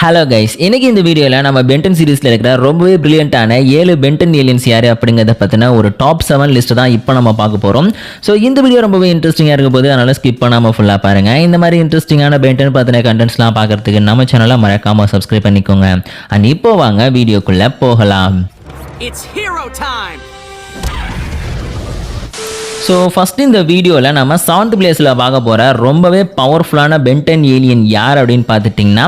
Hello guys, இன்னைக்கு இந்த வீடியோவில் நம்ம பென்டன் சீரீஸில் இருக்கிற ரொம்பவே பிரில்லியண்டான 7 பென்டன் ஏலியன்ஸ் யார் அப்படிங்கிறத பற்றின ஒரு டாப் 7 லிஸ்ட் தான் இப்போ நம்ம பார்க்க போகிறோம். ஸோ இந்த வீடியோ ரொம்பவே இன்ட்ரெஸ்டிங்காக இருக்க போது, அதனால் ஸ்கிப் பண்ணாமல் ஃபுல்லாக பாருங்கள். இந்த மாதிரி இன்ட்ரெஸ்டிங்கான பென்டன் பற்றின கண்டென்ட்ஸ்லாம் பார்க்கறதுக்கு நம்ம சேனலை மறக்காமல் சப்ஸ்கிரைப் பண்ணிக்கோங்க. அண்ட் இப்போ வாங்க வீடியோக்குள்ளே போகலாம். It's hero time. So first இந்த வீடியோவில் நம்ம 7th பிளேஸில் பார்க்க போகிற ரொம்பவே பவர்ஃபுல்லான பென்டன் ஏலியன் யார் அப்படின்னு பார்த்துட்டிங்கன்னா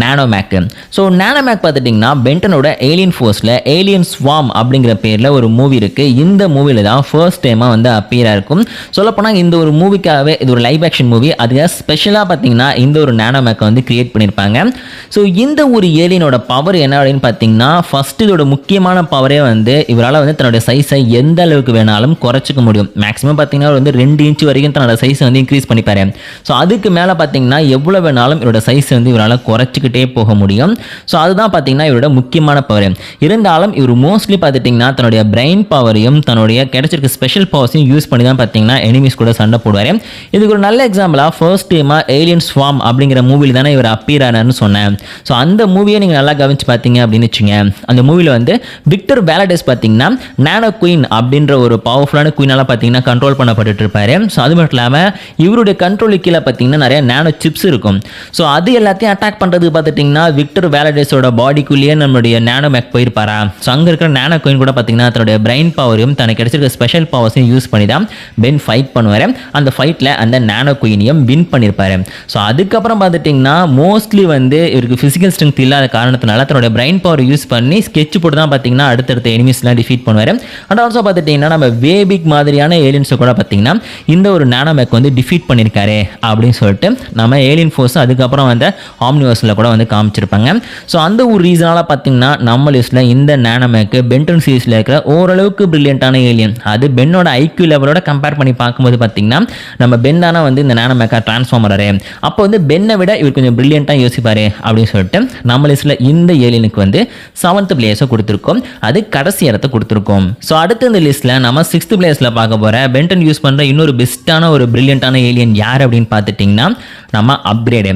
நானோமேக். ஸோ நானோமேக் பார்த்துட்டிங்கன்னா பென்டனோட ஏலியன் ஃபோர்ஸில் ஏலியன் ஸ்வாம் அப்படிங்கிற பேரில் ஒரு மூவி இருக்குது. இந்த மூவியில் தான் ஃபர்ஸ்ட் டைமாக வந்து அப்பியராக இருக்கும். சொல்லப்போனால் இந்த ஒரு மூவிக்காகவே இது ஒரு லைவ் ஆக்ஷன் மூவி. அதுக்காக ஸ்பெஷலாக பார்த்தீங்கன்னா இந்த ஒரு நானோமேக்கை வந்து கிரியேட் பண்ணியிருப்பாங்க. ஸோ இந்த ஒரு ஏலியனோட பவர் என்ன அப்படின்னு பார்த்தீங்கன்னா, ஃபஸ்ட்டு இதோட முக்கியமான பவரே வந்து இவரால் வந்து தன்னோட சைஸை எந்த அளவுக்கு வேணாலும் குறைச்சிக்க முடியும். மேக்ஸிமம் பார்த்தீங்கன்னா வந்து 2 இன்ச் வரைக்கும் தன்னோட சைஸை வந்து இன்க்ரீஸ் பண்ணிப்பாரு. ஸோ அதுக்கு மேலே பார்த்தீங்கன்னா எவ்வளோ வேணாலும் இவரோட சைஸ் வந்து இவரால் குறைச்சிக்கிட்டே போக முடியும். ஸோ அதுதான் பார்த்தீங்கன்னா இவரோட முக்கியமான பவர். இருந்தாலும் இவர் மோஸ்ட்லி பார்த்துட்டிங்கன்னா தன்னுடைய பிரெயின் பவரையும் தன்னுடைய கிடைச்சிருக்க ஸ்பெஷல் பவர்ஸையும் யூஸ் பண்ணி தான் பார்த்தீங்கன்னா எனிமீஸ் கூட சண்டை போடுவார். இதுக்கு ஒரு நல்ல எக்ஸாம்பிளாக ஃபர்ஸ்ட் டைமாக ஏலியன் ஸ்வாம் அப்படிங்கிற மூவியில் தானே இவர் அப்பியர் ஆனார்னு சொன்னேன். ஸோ அந்த மூவியை நீங்கள் நல்லா கவனிச்சு பார்த்தீங்க அப்படின்னு வச்சுங்க, அந்த மூவியில் வந்து விக்டர் வேலடேஸ் பார்த்தீங்கன்னா நானோ குயின் அப்படின்ற ஒரு பவர்ஃபுல்லான குயினால பார்த்தீங்கன்னா கண்ட்ரோல் பண்ணப்பட்டு இருப்பாரு. ஸோ அது மட்டும் இல்லாமல் இவருடைய கண்ட்ரோலுக்கு கீழே பார்த்தீங்கன்னா நிறைய நானோ சிப்ஸ் இருக்கும். ஸோ அது எல்லாத்தையும் அட்டாக் பண்ணுறதுக்கு பார்த்துட்டிங்கன்னா விக்டர் வேலடேஸோட பாடிக்குள்ளேயே நம்மளுடைய நானோமேக் போயிருப்பாரா. ஸோ அங்கே இருக்கிற நானோ குயின் கூட பார்த்தீங்கன்னா தன்னுடைய பிரெயின் பவரையும் தனக்கு கிடைச்சிருக்க ஸ்பெஷல் பவர்ஸையும் யூஸ் பண்ணி தான் பென் ஃபைட் பண்ணுவார். அந்த ஃபைட்டில் அந்த நானோ குயினையும் வின் பண்ணியிருப்பாரு. ஸோ அதுக்கப்புறம் பார்த்துட்டிங்கன்னா மோஸ்ட்லி வந்து இவருக்கு ஃபிசிக்கல் ஸ்ட்ரென்த் இல்லாத காரணத்தினால தன்னோட பிரெயின் பவர் யூஸ் பண்ணி ஸ்கெட்ச் போட்டு தான் பார்த்தீங்கன்னா அடுத்தடுத்த எனிமீஸ்லாம் டிஃபீட் பண்ணுவார். அண்ட் ஆல்சோ பார்த்துட்டிங்கன்னா நம்ம வேபிக் மாதிரியான ஏலியன்ஸை கூட பார்த்தீங்கன்னா இந்த ஒரு நானோமேக் வந்து டிஃபீட் பண்ணியிருக்காரு அப்படின்னு சொல்லிட்டு நம்ம ஏலியன் ஃபோர்ஸ் அதுக்கப்புறம் வந்து ஆம்னிவர்ஸில் கூட வந்து காமிச்சிருப்பாங்க. ஸோ அந்த ஒரு ரீசனால் பார்த்தீங்கன்னா நம்ம லிஸ்ட்டில் இந்த நானோமேக்கு பென்டன் சீரீஸில் இருக்கிற ஓரளவுக்கு பிரில்லியண்டான ஏலியன். அது பென்னோட ஐக்யூ லெவலோட கம்பேர் பண்ணி பார்க்கும்போது பார்த்தீங்கன்னா நம்ம பென் தானே வந்து இந்த நானோமேக்கை ட்ரான்ஸ்ஃபார்ம் பண்ணுறாரு. அப்போ வந்து பென்னை விட இவர் கொஞ்சம் பிரில்லியண்டாக யோசிப்பார் அப்படின்னு சொல்லிட்டு நம்ம லிஸ்ட்டில் இந்த ஏலியனுக்கு வந்து 7th பிளேஸை கொடுத்துருக்கோம். அது கடைசி இடத்தை கொடுத்துருக்கோம். ஸோ அடுத்து இந்த லிஸ்ட்டில் நம்ம 6th பிளேஸில் பார்க்க போகிற பென்டன் யூஸ் பண்ணுற இன்னொரு பெஸ்ட்டான ஒரு பிரில்லியண்டான ஏலியன் யார் அப்படின்னு பார்த்துட்டிங்கன்னா நம்ம அப்கிரேடு.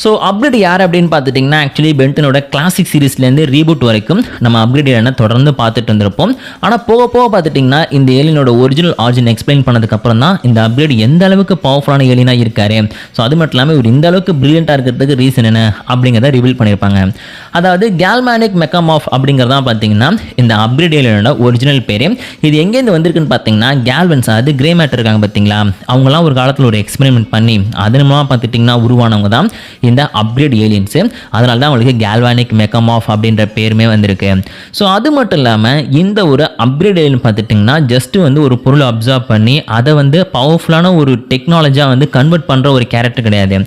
ஸோ அப்கிரேட் யார் அப்படின்னு பார்த்துட்டிங்கன்னா ஆக்சுவலி பென்டனோட கிளாசிக் சீரீஸ்லேருந்து ரீபூட் வரைக்கும் நம்ம அப்கிரேட் என்ன தொடர்ந்து பார்த்துட்டு இருந்திருப்போம். ஆனால் போக போக பார்த்துட்டிங்கன்னா இந்த ஏலியனோட ஒரிஜினல் ஆரிஜின் எக்ஸ்பிளைன் பண்ணதுக்கப்புறம் தான் இந்த அப்கிரேட் எந்த அளவுக்கு பவர்ஃபுல்லான ஏலியனாக இருக்காரு. ஸோ அது மட்டும் இல்லாமல் இவர் இந்த அளவுக்கு பிரில்லியண்டாக இருக்கிறதுக்கு ரீசன் என்ன அப்படிங்கிறத ரிவீல் பண்ணியிருப்பாங்க. அதாவது கேல்மானிக் மெக்காமாஃப் அப்படிங்கிறதான் பார்த்தீங்கன்னா இந்த அப்கிரேட் ஏலியனோட ஒரிஜினல் பேர். இது எங்கேருந்து வந்திருக்குன்னு பார்த்தீங்கன்னா கேல்வன்ஸ், அது கிரே மேட்டர் இருக்காங்க பார்த்தீங்களா, அவங்களாம் ஒரு காலத்தில் ஒரு எக்ஸ்பெரிமெண்ட் பண்ணி அதன் மூலமாக பார்த்துட்டிங்கன்னா உருவானவங்க தான் இந்த அப்கிரேட் ஏலியன்ஸு. அதனால தான் அவங்களுக்கு கேல்வானிக் மெக்காமாஃப் அப்படின்ற பேருமே வந்திருக்கு. ஸோ அது மட்டும் இல்லாமல் இந்த ஒரு அப்கிரேட் ஏலியன் பார்த்துட்டிங்கன்னா ஜஸ்ட்டு வந்து ஒரு பொருளை அப்சர்வ் பண்ணி அதை வந்து பவர்ஃபுல்லான ஒரு டெக்னாலஜியாக வந்து கன்வெர்ட் பண்ணுற ஒரு கேரக்டர் கிடையாது.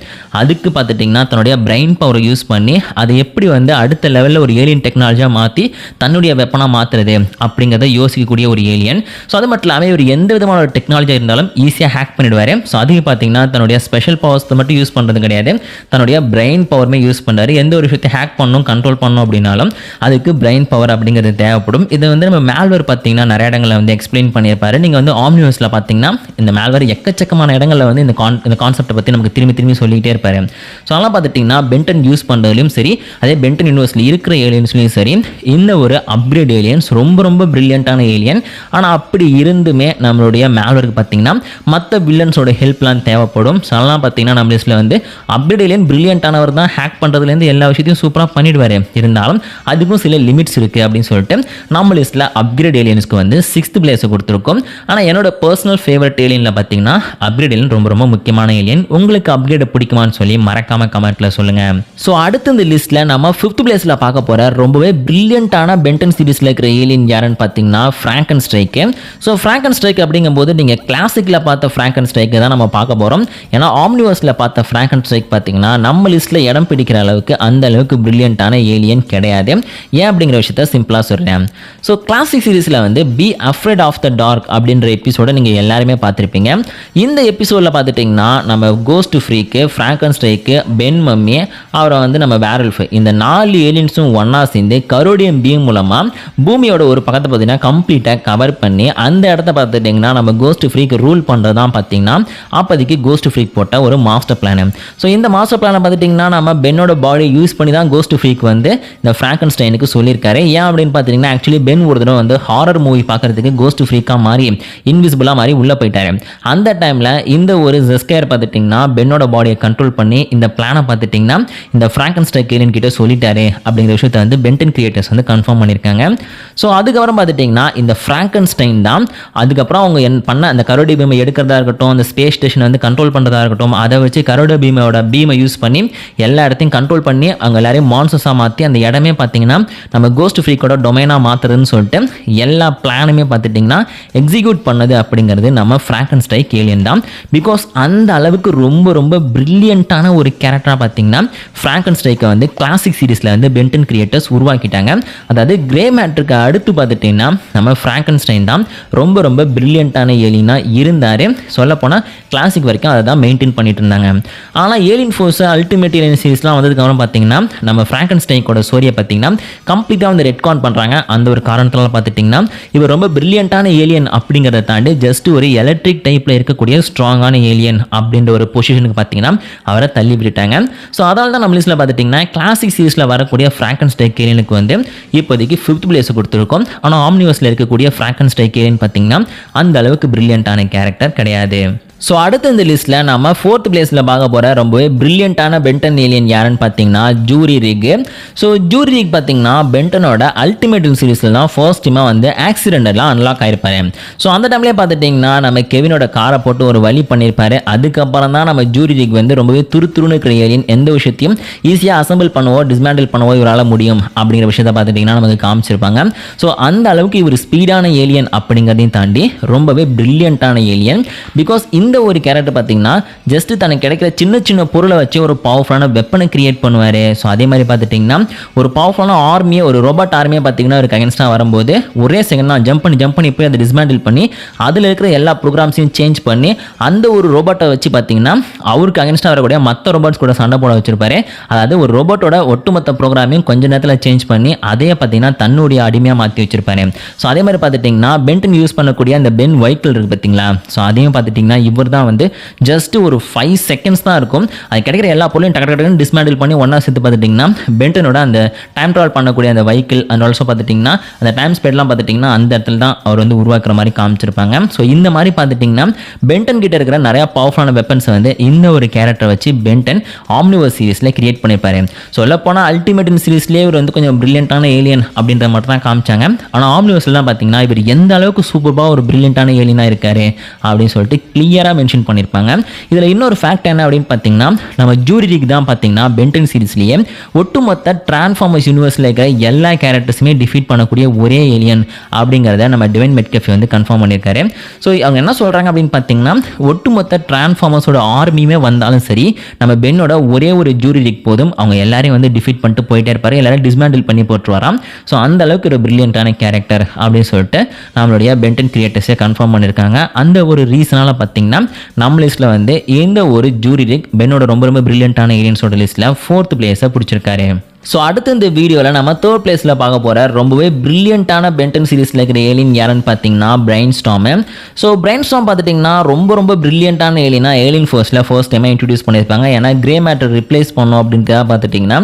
அதுக்கு பார்த்துட்டிங்கன்னா தன்னுடைய பிரெயின் பவரை யூஸ் பண்ணி அதை எப்படி வந்து அடுத்த லெவலில் ஒரு ஏலியன் டெக்னாலஜியாக மாற்றி தன்னுடைய வெப்பனாக மாற்றுறது அப்படிங்கிறத யோசிக்கக்கூடிய ஒரு ஏலியன். ஸோ அது மட்டும் இல்லாமல் இவர் எந்த விதமான ஒரு டெக்னாலஜியாக இருந்தாலும் ஈஸியாக ஹேக் பண்ணிடுவார். ஸோ அதுக்கு பார்த்தீங்கன்னா தன்னுடைய ஸ்பெஷல் பவர்ஸ் மட்டும் யூஸ் பண்ணுறது கிடையாது, தன்னுடைய பிரெயின் பவருமே யூஸ் பண்ணுறாரு. எந்த ஒரு விஷயத்தை ஹேக் பண்ணணும் கண்ட்ரோல் பண்ணணும் அப்படின்னாலும் அதுக்கு பிரெயின் பவர் அப்படிங்கிறது தேவைப்படும். இதை வந்து நம்ம மேல்வேர் பார்த்தீங்கன்னா நிறைய இடங்களில் வந்து எக்ஸ்பிளைன் பண்ணியிருப்பாரு. நீங்கள் வந்து ஆம்னிவர்ஸில் பார்த்தீங்கன்னா இந்த மேல்வேர் எக்கச்சக்கமான இடங்களில் வந்து இந்த கான்செப்டை பற்றி நமக்கு திரும்பி சொல்லிகிட்டே இருப்பார். ஸோ அதெல்லாம் பார்த்துட்டிங்கன்னா பென்டன் யூஸ் பண்ணுறதுலையும் சரி, அதே பென்டன் யூனிவர்ஸில் இருக்கிற ஏலியன்ஸ்லையும் சரி, இந்த ஒரு அப்கிரேட் ஏலியன்ஸ் ரொம்ப பிரில்லியண்டான ஏலியன். ஆனால் அப்படி இருந்துமே நம்மளுடைய மேல்வேருக்கு பார்த்தீங்கன்னா மற்ற வில்லன்ஸோட ஹெல்ப்லாம் தேவைப்படும். ஸோ அதெல்லாம் பார்த்தீங்கன்னா நம்ம லிஸ்ட்டில் வந்து அப்கிரேட் ஏலியன் பிரில்லியண்டானவர் தான், ஹேக் பண்ணுறதுலேருந்து எல்லா விஷயத்தையும் சூப்பராக பண்ணிடுவார். இருந்தாலும் அதுக்கும் சில லிமிட்ஸ் இருக்குது அப்படின்னு சொல்லிட்டு நம்ம லிஸ்ட்டில் அப்கிரேட் ஏலியன்ஸ்க்கு வந்து 6th பிளேஸை கொடுத்துருக்கோம். ஆனால் என்னோட பர்சனல் ஃபேவரட் ஏலியனில் பார்த்தீங்கன்னா அப்கிரேட் ஏலியன் ரொம்ப முக்கியமான ஏலியன். உங்களுக்கு அப்கிரேட் பிடிக்குமான்னு சொல்லி மறக்காம கமெண்ட்டில் சொல்லுங்கள். ஸோ அடுத்து இந்த லிஸ்ட்டில் நம்ம 5th பிளேஸில் பார்க்க போகிற ரொம்பவே பிரில்லியண்டான பென்டன் சீரீஸில் இருக்கிற ஏலியன் யாருன்னு பார்த்தீங்கன்னா Franken strike. So Franken strike அப்படிங்கும்போது நீங்கள் கிளாசிக்கில் பார்த்த ஃப்ராங்கன் ஸ்ட்ரைக்கு தான் நம்ம பார்க்க போகிறோம். ஏன்னா ஆம்னிவர்ஸில் பார்த்த ஃப்ராங்கன் ஸ்ட்ரைக் பார்த்தீங்கன்னா நம்ம லிஸ்ட்டில் இடம் பிடிக்கிற அளவுக்கு அந்த அளவுக்கு பிரில்லியண்டான ஏலியன் கிடையாது. ஏன் அப்படிங்கிற விஷயத்த சிம்பிளாக சொல்கிறேன். ஸோ கிளாசிக் சீரீஸில் வந்து be afraid of the dark அப்படின்ற எபிசோட நீங்கள் எல்லாருமே பார்த்துருப்பீங்க. இந்த எபிசோடில் பார்த்துட்டிங்கன்னா நம்ம கோஸ்ட் ஃப்ரீக்கு, ஃப்ராங்கன் ஸ்ட்ரைக்கு, பென் மம்மி, அவரை வந்து நம்ம வேரல்ஃப், இந்த 4 ஏலியன்ஸும் ஒன்றா சேர்ந்து கரோடியம் பீம் மூலமாக பூமியோட ஒரு பக்கத்தை பார்த்தீங்கன்னா கம்ப்ளீட்டாக கவர் பண்ணி அந்த இடத்த பார்த்துட்டிங்கன்னா நம்ம கோஸ்ட் ஃப்ரீக்கு ரூல் பண்ணுறது தான் பார்த்தீங்கன்னா அப்போதைக்கு கோஸ்ட் ஃப்ரீக் போட்ட ஒரு மாஸ்டர் பிளான். ஸோ இந்த மாஸ்டர் பிளானை பார்த்துட்டிங்கன்னா நம்ம பென்னோட பாடியை யூஸ் பண்ணி தான் கோஸ்ட் ஃப்ரீக் வந்து இந்த ஃப்ராங்கன்ஸ்டைனுக்கு சொல்லியிருக்காரு. ஏன் அப்படின்னு பார்த்தீங்கன்னா ஆக்சுவலி பென் ஒரு தடவை வந்து ஹாரர் மூவி பார்க்கறதுக்கு கோஸ்ட் ஃப்ரீக்காக மாறி இன்விசிபிளாக மாறி உள்ளே போயிட்டாரு. அந்த டைமில் இந்த ஒரு ஜெஸ்கேர் பார்த்துட்டிங்கன்னா பென்னோட பாடியை கண்ட்ரோல் பண்ணி இந்த பிளானை பார்த்துட்டிங்கன்னா இந்த ஃப்ராங்கன்ஸ்டைன் ஏலியன் கிட்ட சொல்லிட்டாரு அப்படிங்கிற விஷயத்தை வந்து பென்டன் கிரியேட்டர்ஸ் வந்து கன்ஃபார்ம் பண்ணியிருக்காங்க. ஸோ அதுக்கப்புறம் பார்த்துட்டிங்கன்னா இந்த ஃப்ராங்கன்ஸ்டைன் தான் அதுக்கப்புறம் அவங்க பண்ண அந்த கரோடி பீமை எடுக்கிறதா இருக்கட்டும், அந்த ஸ்பேஸ் ஸ்டேஷனை வந்து கண்ட்ரோல் பண்ணுறதா இருக்கட்டும், அதை வச்சு கரோட பீமை யூஸ் பண்ணி எல்லா இடத்தையும் கண்ட்ரோல் பண்ணி அவங்க எல்லாரையும் மான்சஸாக மாற்றி அந்த இடமே பார்த்தீங்கன்னா நம்ம கோஸ்ட் ஃப்ரீக்கோட டொமைனாக மாற்றுறதுன்னு சொல்லிட்டு எல்லா பிளானுமே பார்த்துட்டிங்கன்னா எக்ஸிக்யூட் பண்ணது அப்படிங்கிறது நம்ம ஃப்ராங்கன்ஸ்டைன் ஏலியன் தான். பிகாஸ் அந்த அளவுக்கு ரொம்ப ரொம்ப பிரில்லியண்ட்டான ஒரு கேரக்டராக பார்த்தீங்கன்னா ஃப்ராங்கன்ஸ்டைனை வந்து கிளாசிக் சீரீஸில் வந்து பென்டன் கிரியேட்டர்ஸ் உருவாக்கிட்டாங்க. அதாவது கிரே மேட்டருக்கு அடுத்து பார்த்துட்டிங்கன்னா நம்ம ஃப்ராங்கன்ஸ்டைன் தான் ரொம்ப ரொம்ப பிரில்லியண்ட்டான ஏலியனாக இருந்தார். சொல்லப்போனால் கிளாசிக் வரைக்கும் அதை தான் மெயின்டைன் பண்ணிட்டு இருந்தாங்க. ஆனால் ஏலியன் ஃபோர்ஸ் அல்டிமேட் ஏலியன் சீரிஸ்லாம் வந்ததுக்கப்புறம் பார்த்தீங்கன்னா நம்ம ஃப்ராங்கன்ஸ்டைனோட ஸ்டோரியை பார்த்தீங்கன்னா கம்ப்ளீட்டாக வந்து ரெட்கான் பண்ணுறாங்க. அந்த ஒரு காரணத்தினால பார்த்துட்டிங்கன்னா இவர் ரொம்ப பிரில்லியண்ட்டான ஏலியன் அப்படிங்கிறத தாண்டி ஜஸ்ட் ஒரு எலக்ட்ரிக் டைப்பில் இருக்கக்கூடிய ஸ்ட்ராங்கான ஏலியன் அப்படின்ற ஒரு பொசிஷனுக்கு பார்த்தீங்கன்னா அவரை தள்ளி விட்டுட்டாங்க. ஸோ அதனால தான் நம்ம லிஸ்ட்டில் பார்த்துட்டிங்கன்னா கிளாசிக் சீரிஸில் வரக்கூடிய ஃப்ராங்கன்ஸ்டைன் ஏலியனுக்கு வந்து இப்போதைக்கு 5th பிளேஸ் கொடுத்துருக்கோம். ஆனால் ஆம்னிவர்ஸில் இருக்கக்கூடிய ஃப்ராங்கன்ஸ்டைன் ஏலியன் பார்த்தீங்கன்னா அந்த அளவுக்கு பிரில்லியண்ட்டான கேரக்டர் கிடையாது. ஸோ அடுத்த இந்த லிஸ்ட்டில் நம்ம 4th பிளேஸில் பார்க்க போகிற ரொம்பவே பிரில்லியண்ட்டான பென்டன் ஏலியன் யாருன்னு பார்த்தீங்கன்னா Jury Rigg. So Jury Rigg பார்த்தீங்கன்னா பென்டனோட அல்டிமேட் சீரிஸில் தான் ஃபர்ஸ்ட் டைமாக வந்து ஆக்சிடென்டெல்லாம் அன்லாக் ஆகிருப்பாரு. ஸோ அந்த டைம்லேயே பார்த்துட்டிங்கன்னா நம்ம கெவினோட காரை போட்டு ஒரு வழி பண்ணியிருப்பாரு. அதுக்கப்புறம் தான் நம்ம ஜூரி ரிக் வந்து ரொம்பவே துருத்துருன்னு இருக்கிற ஏலியன் எந்த விஷயத்தையும் ஈஸியாக அசம்பிள் பண்ணவோ டிஸ்மேண்டில் பண்ணவோ இவரால் முடியும் அப்படிங்கிற விஷயத்தை பார்த்துட்டிங்கன்னா நமக்கு காமிச்சிருப்பாங்க. ஸோ அந்த அளவுக்கு இவர் ஸ்பீடான ஏலியன் அப்படிங்கிறதையும் தாண்டி ரொம்பவே பிரில்லியண்ட்டான ஏலியன். பிகாஸ் இந்த ஒரு கேரக்டர் பார்த்தீங்கன்னா ஜஸ்ட் தனக்கு கிடைக்கிற சின்ன சின்ன பொருளை வச்சு ஒரு பவர்ஃபுல்லான வெப்பனை கிரியேட் பண்ணுவார். ஸோ அதே மாதிரி பார்த்துட்டிங்கன்னா ஒரு பவர்ஃபுல்லான ஆர்மியை ஒரு ரோபோட் ஆர்மியை பார்த்தீங்கன்னா ஒரு அகேன்ஸ்டாக வரும்போது ஒரே செகண்ட் தான் ஜம்ப் பண்ணி போய் அதை டிஸ்மேண்டில் பண்ணி அதில் இருக்கிற எல்லா ப்ரோக்ராம்ஸையும் சேஞ்ச் பண்ணி அந்த ஒரு ரோபோட்டை வச்சு பார்த்தீங்கன்னா அவருக்கு அகேன்ஸ்டாக வரக்கூடிய மற்ற ரோபோட்ஸ் கூட சண்டை போட வச்சிருப்பாரு. அதாவது ஒரு ரோபோட்டோட ஒட்டுமொத்த ப்ரோக்ராமையும் கொஞ்ச நேரத்தில் சேஞ்ச் பண்ணி அதையே பார்த்தீங்கன்னா தன்னுடைய அடிமையாக மாற்றி வச்சிருப்பாரு. ஸோ அதே மாதிரி பார்த்துட்டிங்கன்னா பென்டன் யூஸ் பண்ணக்கூடிய அந்த பென் வெஹிக்கிள் இருக்குது பார்த்தீங்களா. ஸோ அதையும் பார்த்துட்டிங்கன்னா இவர் தான் வந்து ஜஸ்ட் ஒரு 5 செகண்ட்ஸ் தான் இருக்கும். அது கிடைக்கிற எல்லா பொருளையும் டக்கு டிஸ்மேண்டில் பண்ணி ஒன்றா சேர்த்து பார்த்துட்டிங்கன்னா பென்டனோட அந்த டைம் ட்ராவல் பண்ணக்கூடிய அந்த வெஹிக்கிள் அண்ட் ஆல்சோ பார்த்துட்டிங்கன்னா அந்த டைம் ஸ்பீட்லாம் பார்த்துட்டிங்கன்னா அந்த இடத்துல தான் அவர் வந்து உருவாக்குற மாதிரி காமிச்சிருப்பாங்க. ஸோ இந்த மாதிரி பார்த்துட்டிங்கன்னா பென்டன் கிட்ட இருக்கிற நிறையா பவர்ஃபுல்லான வெப்பன்ஸை வந்து இந்த ஒரு கேரக்டரை வச்சு பென்டன் ஆம்னிவர்ஸ் சீரிஸில் கிரியேட் பண்ணியிருப்பாரு. சொல்லப்போனால் அல்டிமேட் சீரிஸ்லேயே இவர் வந்து கொஞ்சம் பிரில்லியண்ட்டான ஏலியன் அப்படின்ற மட்டும் தான் காமிச்சாங்க. ஆனால் ஆம்னிவர்ஸ்லாம் பார்த்தீங்கன்னா இவர் எந்த அளவுக்கு சூப்பராக ஒரு பிரில்லியண்ட்டான ஏலியனாக இருக்காரு அப்படின்னு சொல்லிட்டு கிளியராக மென்ஷன் பண்ணியிருப்பாங்க. இதில் இன்னொரு ஃபேக்ட் என்ன அப்படின்னு பார்த்தீங்கன்னா நம்ம ஜூரி ரிக் தான் பார்த்தீங்கன்னா பென்டன் சீரிஸ்லேயே ஒட்டுமொத்த டிரான்ஸ்ஃபார்மர்ஸ் யூனிவர்ஸில் இருக்கிற எல்லா கேரக்டர்ஸுமே டிஃபீட் பண்ணக்கூடிய ஒரே ஏலியன் அப்படிங்கிறத நம்ம டிவைன் மெட்கெஃபே வந்து கன்ஃபார்ம் பண்ணியிருக்காரு. ஸோ அவங்க என்ன சொல்கிறாங்க அப்படின்னு பார்த்தீங்கன்னா ஒட்டுமொத்த டிரான்ஸ்ஃபார்மர்ஸோட ஆர்மியுமே வந்தாலும் சரி நம்ம பென்னோட ஒரே ஒரு ஜூரி ரிக் போதும் அவங்க எல்லாரையும் வந்து டிஃபீட் பண்ணிட்டு போயிட்டே இருப்பாரு, எல்லாரும் டிஸ்மேண்டில் பண்ணி போட்டுருவாராம். ஸோ அந்த அளவுக்கு ஒரு பிரில்லியண்ட்டான கேரக்டர் அப்படின்னு சொல்லிட்டு நம்மளுடைய பென்டன் கிரியேட்டர்ஸே கன்ஃபார்ம் பண்ணியிருக்காங்க. அந்த ஒரு ரீசனால் பார்த்தீங்கன்னா நம்ம லிஸ்ட்டில் வந்து இந்த ஒரு ஜூரி ரிக் பென்னோட ரொம்ப ரொம்ப பிரில்லியண்ட்டான ஏலியன்ஸோட லிஸ்ட்டில் 4th பிளேஸை பிடிச்சிருக்காரு. ஸோ அடுத்து இந்த வீடியோவில் நம்ம 3rd பிளேஸில் பார்க்க போகிற ரொம்பவே பிரில்லியண்ட்டான பென்டன் சீரிஸில் இருக்கிற ஏலியன் யாருன்னு பார்த்தீங்கன்னா Brainstorm. So Brainstorm பார்த்துட்டிங்கன்னா ரொம்ப ரொம்ப பிரில்லியண்ட்டான ஏலியனா ஏலியன் ஃபோர்ஸில் ஃபர்ஸ்ட் டைமாக இன்ட்ரடியூஸ் பண்ணியிருப்பாங்க. ஏன்னா கிரே மேட்டர் ரிப்ளேஸ் பண்ணோம் அப்படின்றத பார்த்துட்டிங்கன்னா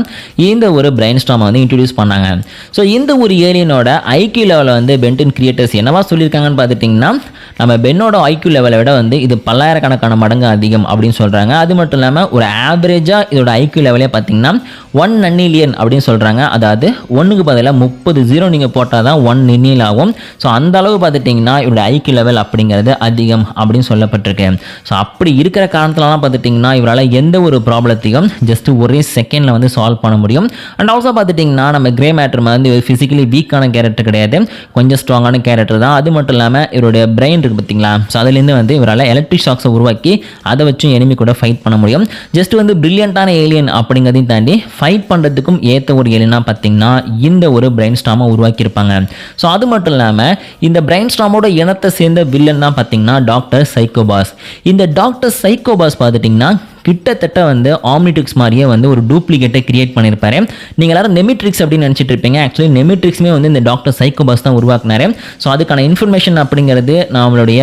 இந்த ஒரு பிரைன் ஸ்டார்மை வந்து இன்ட்ரடியூஸ் பண்ணாங்க. ஸோ இந்த ஒரு ஏலியனோட ஐக்யூ லெவலில் வந்து பென்டன் கிரியேட்டர்ஸ் என்னவா சொல்லியிருக்காங்கன்னு பார்த்துட்டிங்கன்னா நம்ம பென்னோட ஐக்யூ லெவலை விட வந்து இது பல்லாயிரக்கணக்கான மடங்கு அதிகம் அப்படின்னு சொல்கிறாங்க. அது மட்டும் இல்லாமல் ஒரு ஆவரேஜாக இதோட ஐக்யூ லெவலே பார்த்தீங்கன்னா 1 நன்னிலியன் அப்படின்னு சொல்கிறாங்க. அதாவது 1க்கு பதிலாக 30 0 நீங்கள் போட்டால் தான் 1 நின்னில் ஆகும். ஸோ அந்த அளவு பார்த்துட்டிங்கன்னா இவரோட ஐக்யூ லெவல் அப்படிங்கிறது அதிகம் அப்படின்னு சொல்லப்பட்டிருக்கு. ஸோ அப்படி இருக்கிற காரணத்துலலாம் பார்த்துட்டிங்கன்னா இவரால் எந்த ஒரு ப்ராப்ளத்தையும் ஜஸ்ட் ஒரே செகண்டில் வந்து சால்வ் பண்ண முடியும். அண்ட் ஆல்சோ பார்த்துட்டிங்கன்னா நம்ம கிரே மேட்டர் வந்து ஃபிசிக்கலி வீக்கான கேரக்டர் கிடையாது, கொஞ்சம் ஸ்ட்ராங்கான கேரக்டர் தான். அது மட்டும் இல்லாமல் இவருடைய பிரெயின் இருக்குது பார்த்தீங்களா. ஸோ அதுலேருந்து வந்து இவரால் எலக்ட்ரிக் ஷாக்ஸை உருவாக்கி அதை வச்சும் எனிமி கூட ஃபைட் பண்ண முடியும். ஜஸ்ட் வந்து பிரில்லியண்ட்டான ஏலியன் அப்படிங்கிறதையும் தாண்டி ஃபைட் பண்ணுறதுக்கும் ஏற்ற ஒரு ஏலியனாக பார்த்தீங்கன்னா இந்த ஒரு பிரைன் ஸ்டார்மை உருவாக்கியிருப்பாங்க. ஸோ அது மட்டும் இல்லாமல் இந்த பிரைன் ஸ்டார்மோட இனத்தை சேர்ந்த வில்லன் தான் பார்த்தீங்கன்னா டாக்டர் சைக்கோபாஸ். இந்த டாக்டர் சைக்கோபாஸ் பார்த்துட்டிங்கன்னா கிட்டத்தட்ட வந்து ஆம்னிட்ரிக்ஸ் மாதிரியே வந்து ஒரு டூப்ளிகேட்டை கிரியேட் பண்ணியிருப்பாரு. நீங்கள் எல்லாரும் நெமிட்ரிக்ஸ் அப்படின்னு நினச்சிட்டு இருப்பீங்க. ஆக்சுவலி நெமிட்ரிக்ஸுமே வந்து இந்த டாக்டர் சைக்கோபாஸ் தான் உருவாக்குனாரு. ஸோ அதுக்கான இன்ஃபர்மேஷன் அப்படிங்கிறது நம்மளுடைய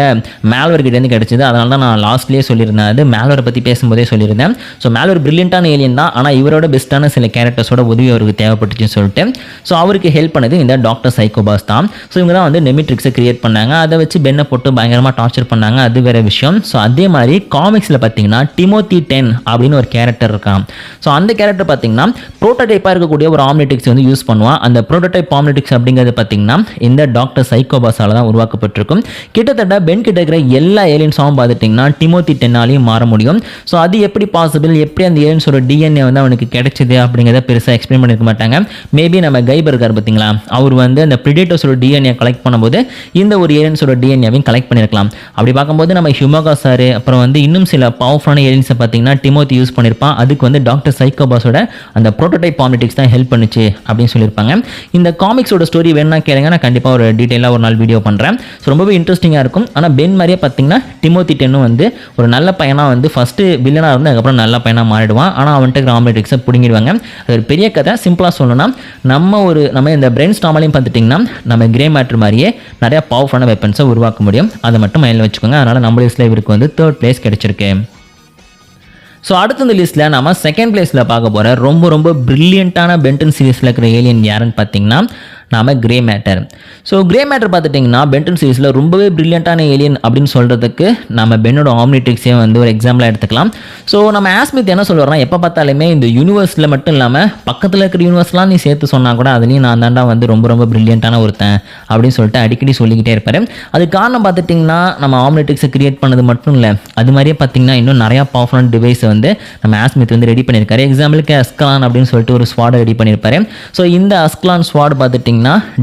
மேல்வேர் கிட்டேருந்து கிடைச்சது. அதனால தான் நான் லாஸ்ட்லேயே சொல்லியிருந்தேன், அது மேல்வேரை பற்றி பேசும்போதே சொல்லியிருந்தேன். ஸோ மேல்வேர் பிரில்லியண்டான ஏலியன் தான், ஆனால் இவரோட பெஸ்ட்டான சில கேரக்டர்ஸோட உதவி அவருக்கு தேவைப்பட்டுச்சுன்னு சொல்லிட்டு ஸோ அவருக்கு ஹெல்ப் பண்ணது இந்த டாக்டர் சைக்கோபாஸ் தான். ஸோ இவங்க தான் வந்து நெமிட்ரிக்ஸை கிரியேட் பண்ணாங்க. அதை வச்சு பென்னை போட்டு பயங்கரமாக டார்ச்சர் பண்ணாங்க, அது வேற விஷயம். ஸோ அதே மாதிரி காமிக்ஸில் பார்த்தீங்கன்னா டிமோத்தி 10 அப்படின்னு ஒரு கேரக்டர் இருக்கான். ஸோ அந்த கேரக்டர் பார்த்தீங்கன்னா ப்ரோட்டோடைப்பாக இருக்கக்கூடிய ஒரு ஆம்னிட்ரிக்ஸ் வந்து யூஸ் பண்ணுவான். அந்த ப்ரோட்டோடைப் ஆம்னிட்ரிக்ஸ் அப்படிங்கிறது பார்த்தீங்கன்னா இந்த டாக்டர் சைக்கோபாஸால் தான் உருவாக்கப்பட்டிருக்கும். கிட்டத்தட்ட பென் கிட்ட இருக்கிற எல்லா ஏலியன்ஸாகவும் பார்த்துட்டிங்கன்னா டிமோத்தி 10ஆலையும் மாற முடியும். ஸோ அது எப்படி பாசிபிள், எப்படி அந்த ஏலியன்ஸோட டிஎன்ஏ வந்து அவனுக்கு கிடைச்சது அப்படிங்கிறத பெருசாக எக்ஸ்பிளைன் பண்ணியிருக்க மாட்டாங்க. மேபி நம்ம கைபர் இருக்கார் பார்த்தீங்களா, அவர் வந்து அந்த பிரிடேட்டர்ஸோட டிஎன்ஏ கலெக்ட் பண்ணும்போது இந்த ஒரு ஏலியன்ஸோட டிஎன்ஏவையும் கலெக்ட் பண்ணியிருக்கலாம். அப்படி பார்க்கும்போது நம்ம ஹியூமகா சார், அப்புறம் வந்து இன்னும் சில பவர்ஃபுல்லான ஏலியன்ஸை பார்த்தீங்கன்னா டிமோத்தி யூஸ் பண்ணியிருப்பான். அதுக்கு வந்து டாக்டர் சைக்கோபாஸோட அந்த ப்ரோட்டோடைப் ஆம்னிட்ரிக்ஸ் தான் ஹெல்ப் பண்ணுச்சு அப்படின்னு சொல்லியிருப்பாங்க. இந்த காமிக்ஸோட ஸ்டோரி வேணும்னா கேளுங்க, நான் கண்டிப்பாக ஒரு டீட்டெயிலாக ஒரு நாள் வீடியோ பண்ணுறேன். ஸோ ரொம்பவே இன்ட்ரெஸ்டிங்காக இருக்கும். ஆனால் பென் மாதிரியே பார்த்தீங்கன்னா டிமோத்தி 10 வந்து ஒரு நல்ல பையனாக வந்து ஃபஸ்ட்டு வில்லனாக இருந்து அதுக்கப்புறம் நல்ல பையனாக மாறிடுவான். ஆனால் அவன்கிட்ட இருக்கிற ஆம்னிட்ரிக்ஸை பிடிங்கிடுவாங்க. அது ஒரு பெரிய கதை. சிம்பிளாக சொல்லணும்னா நம்ம இந்த பிரெயின் ஸ்டாமாலையும் பார்த்துட்டிங்கன்னா நம்ம கிரே மேட்டர் மாதிரியே நிறையா பவர்ஃபுல்லான வெப்பன்ஸை உருவாக்க முடியும். அதை மட்டும் மைண்டில் வச்சுக்கோங்க. அதனால் நம்ம லிஸ்ட்டில் இவருக்கு வந்து 3rd பிளேஸ் கிடைச்சிருக்கு. ஸோ அடுத்த இந்த லிஸ்ட்டில் நம்ம 2nd பிளேஸில் பார்க்க போகிற ரொம்ப பிரில்லியண்ட்டான பென்டன் சீரீஸில் இருக்கிற ஏலியன் யாருன்னு பார்த்தீங்கன்னா நாம grey matter. So grey matter பார்த்துட்டிங்கன்னா பென்டன் சீரீஸில் ரொம்பவே பிரில்லியண்ட்டான ஏலியன் அப்படின்னு சொல்கிறதுக்கு நம்ம பென்னோட ஆம்னிட்ரிக்ஸே வந்து ஒரு எக்ஸாம்பிளாக எடுத்துக்கலாம். ஸோ நம்ம ஆஸ்மித் என்ன சொல்லுவார்னா, எப்போ பார்த்தாலுமே இந்த யூனிவர்ஸில் மட்டும் இல்லாமல் பக்கத்தில் இருக்கிற யூனிவர்ஸ்லாம் நீ சேர்த்து சொன்னால் கூட அதுலேயும் நான் தாண்டா வந்து ரொம்ப பிரில்லியண்ட்டான ஒருத்தன் அப்படின்னு சொல்லிட்டு அடிக்கடி சொல்லிக்கிட்டே இருப்பார். அது காரணம் பார்த்துட்டிங்கன்னா நம்ம ஆம்னிட்ரிக்ஸை கிரியேட் பண்ணது மட்டும் இல்லை, அது மாதிரியே பார்த்திங்கன்னா இன்னும் நிறையா பவர்ஃபுல்லான டிவைஸை வந்து நம்ம ஆஸ்மித் வந்து ரெடி பண்ணியிருக்காரு. எக்ஸாம்பிளுக்கு அஸ்கலான் அப்படின்னு சொல்லிட்டு ஒரு ஸ்வாடை ரெடி பண்ணியிருப்பாரு. ஸோ இந்த அஸ்கலான் ஸ்வாட் பார்த்துட்டிங்கன்னா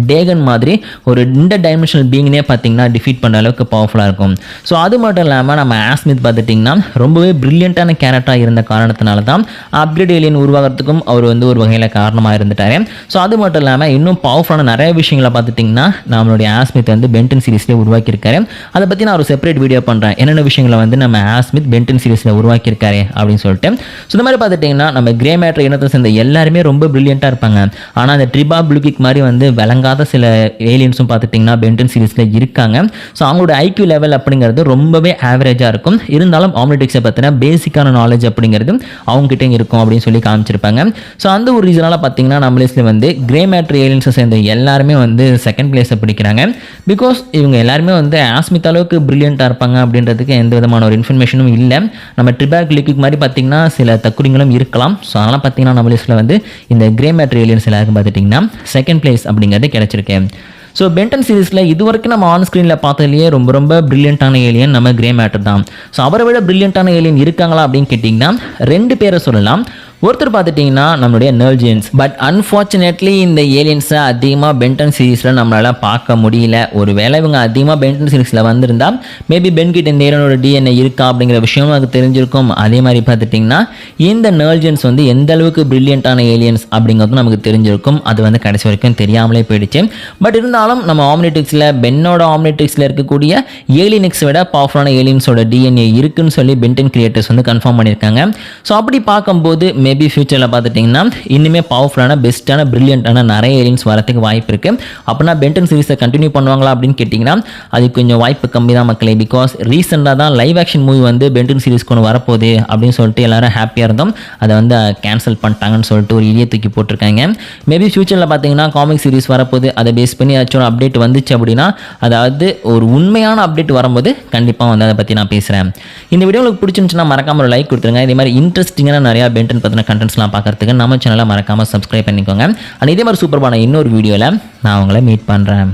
டேகன் மாதிரி ஒரு இன்டர் டைமென்ஷனல் பீயிங்னே பார்த்தீங்கன்னா டிஃபீட் பண்ணுற அளவுக்கு பவர்ஃபுல்லாக இருக்கும். ஸோ அது மட்டும் இல்லாமல் நம்ம ஆஸ்மித் பார்த்துட்டிங்கன்னா ரொம்பவே பிரில்லியண்ட்டான கேரக்டராக இருந்த காரணத்தினால தான் அப்கிரேட் ஏலியன் உருவாகிறதுக்கும் அவர் வந்து ஒரு வகையில் காரணமாக இருந்துட்டார். ஸோ அது மட்டும் இல்லாமல் இன்னும் பவர்ஃபுல்லான நிறைய விஷயங்களை பார்த்துட்டிங்கன்னா நம்மளுடைய ஆஸ்மித் வந்து பென்டன் சீரீஸ்லேயே உருவாக்கியிருக்காரு. அதை பற்றி நான் ஒரு செப்பரேட் வீடியோ பண்ணுறேன், என்னென்ன விஷயங்களை வந்து நம்ம ஆஸ்மித் பென்டன் சீரீஸில் உருவாக்கியிருக்காரு அப்படின்னு சொல்லிட்டு. ஸோ இந்த மாதிரி பார்த்துட்டிங்கன்னா நம்ம கிரே மேட்டர் இனத்தை சேர்ந்த எல்லாருமே ரொம்ப பிரில்லியண்ட்டாக இருப்பாங்க. ஆனால் அந்த ட்ரிபா ப்ளூகிக் மாதிரி வந்து விளங்காத சில ஏலியன்ஸும் பார்த்துட்டிங்கன்னா பென்டன் சீரீஸில் இருக்காங்க. ஸோ அவங்களோட ஐக்யூ லெவல் அப்படிங்கிறது ரொம்பவே ஆவரேஜாக இருக்கும். இருந்தாலும் ஆம்னிட்ரிக்ஸை பற்றின பேசிக்கான நாலேஜ் அப்படிங்கிறது அவங்ககிட்ட இருக்கும் அப்படின்னு சொல்லி காமிச்சிருப்பாங்க. ஸோ அந்த ஒரு ரீசனால் பார்த்தீங்கன்னா நம்ம லிஸ்ட்டில் வந்து கிரே மேட்டர் ஏலியன்ஸை சேர்ந்த எல்லாருமே வந்து 2nd பிளேஸை பிடிக்கிறாங்க. பிகாஸ் இவங்க எல்லாருமே வந்து ஆஸ்மித் அளவுக்கு பிரில்லியண்ட்டாக இருப்பாங்க அப்படின்றதுக்கு எந்த விதமான ஒரு இன்ஃபர்மேஷனும் இல்லை. நம்ம ட்ரிபாக் லிக்விக் மாதிரி பார்த்தீங்கன்னா சில தக்குறிங்களும் இருக்கலாம். ஸோ அதனால் பார்த்தீங்கன்னா நம்ம லிஸ்ட்டில் வந்து இந்த கிரே மேட்டர் ஏலியன்ஸ் எல்லாருக்கும் பார்த்துட்டிங்கன்னா 2nd பிளேஸ் அப்படிங்கிறது கிடைச்சிருக்கேன். ஸோ பென்டன் சீரீஸில் இது வரைக்கும் நம்ம ஆன் ஸ்க்ரீனில் பார்த்ததுலேயே ரொம்ப பிரில்லியண்ட்டான ஏலியன் நம்ம கிரே மேட்டர் தான். ஸோ அவரை விட பிரில்லியண்ட்டான ஏலியன் இருக்காங்களா அப்படின்னு கேட்டிங்கன்னா 2 பேரை சொல்லலாம். ஒருத்தர் பார்த்துட்டிங்கன்னா நம்மளுடைய நர்ஜியன்ஸ். பட் அன்ஃபார்ச்சுனேட்லி இந்த ஏலியன்ஸை அதிகமாக பென்டன் சீரீஸில் நம்மளால் பார்க்க முடியல. ஒரு வேளை இவங்க அதிகமாக பென்டன் சீரீஸில் வந்திருந்தால் மேபி பென்கிட்ட இந்த ஏலியனோட டிஎன்ஏ இருக்கா அப்படிங்கிற விஷயமும் அது தெரிஞ்சிருக்கும். அதே மாதிரி பார்த்துட்டிங்கன்னா இந்த நர்ஜியன்ஸ் வந்து எந்த அளவுக்கு பிரில்லியண்ட்டான ஏலியன்ஸ் அப்படிங்கிறதும் நமக்கு தெரிஞ்சிருக்கும். அது வந்து கடைசி வரைக்கும் தெரியாமலே போயிடுச்சு. பட் இருந்தாலும் நம்ம ஆம்னிட்ரிக்ஸில் பென்னோட ஆம்னிட்ரிக்ஸில் இருக்கக்கூடிய ஏலியனிக்ஸ் விட பவர்ஃபுல்லான ஏலியன்ஸோட டிஎன்ஏ இருக்குன்னு சொல்லி பென்டன் கிரியேட்டர்ஸ் வந்து கன்ஃபார்ம் பண்ணியிருக்காங்க. ஸோ அப்படி பார்க்கும்போது மேபி ஃபியூச்சரில் பார்த்துட்டிங்கன்னா இன்னுமே பவர்ஃபுல்லான பெஸ்ட்டான பிரில்லியண்ட்டான நிறைய ஏலியன்ஸ் வரதுக்கு வாய்ப்பு இருக்குது. அப்படின்னா பென்டன் சீரீஸை கண்டினியூ பண்ணுவாங்களா அப்படின்னு கேட்டிங்கன்னா அது கொஞ்சம் வாய்ப்பு கம்மி தான் மக்களே. பிகாஸ் ரீசெண்டாக தான் லைவ் ஆக்ஷன் மூவி வந்து பென்டன் சீரீஸ்க்கு ஒன்று வரப்போகுது அப்படின்னு சொல்லிட்டு எல்லாரும் ஹாப்பியாக இருந்தோம். அதை வந்து கேன்சல் பண்ணிட்டாங்கன்னு சொல்லிட்டு ஒரு இடியை தூக்கி போட்டிருக்காங்க. மேபி ஃபியூச்சரில் பார்த்தீங்கன்னா காமிக் சீரீஸ் வரப்போகுது, அதை பேஸ் பண்ணி ஏதாச்சும் அப்டேட் வந்துச்சு அப்படின்னா, அதாவது ஒரு உண்மையான அப்டேட் வரும்போது கண்டிப்பாக வந்து அதை பற்றி நான் பேசுகிறேன். இந்த வீடியோ உங்களுக்கு பிடிச்சிருந்துச்சுன்னா மறக்காம ஒரு லைக் கொடுத்துருங்க. இதே மாதிரி இன்ட்ரெஸ்டிங்கான நிறையா பென்டன் பற்றின கண்டென்ட்ஸ்லாம் பார்க்கறதுக்கு நம்ம சேனலை மறக்காமல் சப்ஸ்கிரைப் பண்ணிக்கோங்க. அண்ட் இதே மாதிரி சூப்பரான இன்னொரு வீடியோவில் நான் உங்களை மீட் பண்ணுறேன்.